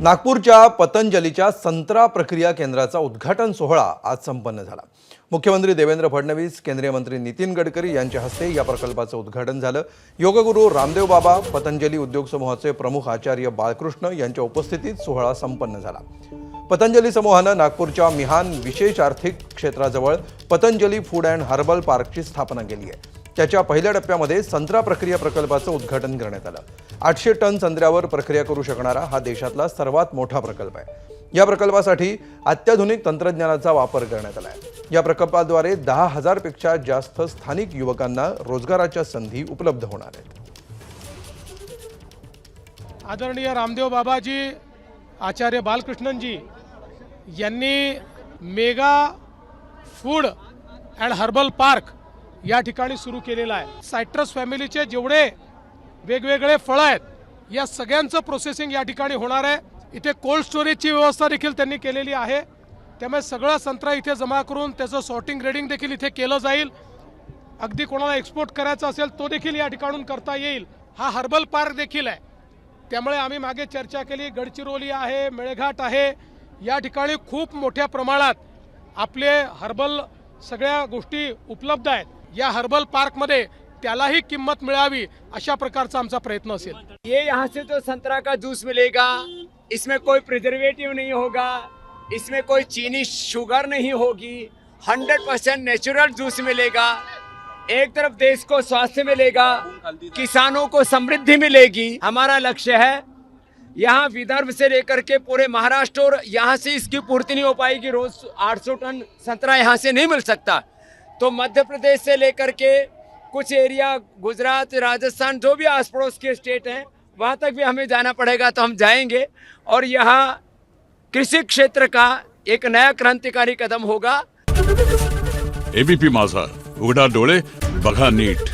नागपूरच्या पतंजलीच्या संत्रा प्रक्रिया केंद्राचा उद्घाटन सोहळा आज संपन्न झाला। मुख्यमंत्री देवेंद्र फडणवीस, केंद्रीय मंत्री नितीन गडकरी यांच्या हस्ते या प्रकल्पाचं उद्घाटन झालं। योगगुरू रामदेव बाबा, पतंजली उद्योग समूहाचे प्रमुख आचार्य बाळकृष्ण यांच्या उपस्थितीत सोहळा संपन्न झाला। पतंजली समूहानं नागपूरच्या मिहान विशेष आर्थिक क्षेत्राजवळ पतंजली फूड अँड हर्बल पार्कची स्थापना केली आहे। त्याच्या पहिल्या टप्प्यामध्ये संत्रा प्रक्रिया प्रकल्पाचं उद्घाटन करण्यात आलं। 800 टन संत्र्यावर प्रक्रिया करू शकणारा हा देशातला सर्वात मोठा प्रकल्प आहे। या प्रकल्पासाठी अत्याधुनिक तंत्रज्ञानाचा वापर करण्यात आला आहे। या प्रकल्पाद्वारे 10,000 पेक्षा जास्त स्थानिक युवकांना रोजगाराच्या संधी उपलब्ध होणार आहेत। आदरणीय रामदेव बाबाजी, आचार्य बालकृष्णन जी यांनी mega food and herbal park या ठिकाणी सुरू केलेला आहे। सायट्रस फॅमिलीचे जेवढे वेगवेगळे फळ आहेत या सगळ्यांचं प्रोसेसिंग या ठिकाणी होणार आहे। इथे कोल्ड स्टोरेजची व्यवस्था देखील त्यांनी केलेली आहे। त्यामुळे सगळा संत्रा इथे जमा करून त्याचं सॉर्टिंग ग्रेडिंग देखील इथे केलं जाईल। अगदी कोणाला एक्सपोर्ट करायचा असेल तो देखील या ठिकाणून करता येईल। हा हर्बल पार्क देखील आहे। त्यामुळे आम्ही मागे चर्चा केली, गडचिरोली आहे, मेळघाट आहे, या ठिकाणी खूप मोठ्या प्रमाणात आपले हर्बल सगळ्या गोष्टी उपलब्ध आहेत। या हर्बल पार्क मध्ये त्यालाही किंमत मिळावी अशा प्रकारचा आमचा प्रयत्न असेल। ये यहाँ से तो संतरा का जूस मिलेगा, इसमें कोई प्रिजर्वेटिव नहीं होगा, इसमें कोई चीनी शुगर नहीं होगी, 100% नेचुरल जूस मिलेगा। एक तरफ देश को स्वास्थ्य मिलेगा, किसानों को समृद्धि मिलेगी। हमारा लक्ष्य है यहाँ विदर्भ से लेकर के पूरे महाराष्ट्र, और यहाँ से इसकी पूर्ति नहीं हो पाएगी। रोज 800 टन संतरा यहाँ से नहीं मिल सकता, तो मध्य प्रदेश से लेकर के कुछ एरिया गुजरात, राजस्थान, जो भी आस पड़ोस के स्टेट हैं वहाँ तक भी हमें जाना पड़ेगा, तो हम जाएंगे। और यहाँ कृषि क्षेत्र का एक नया क्रांतिकारी कदम होगा। एबीपी माझा, उघडा डोळे बघा नीट।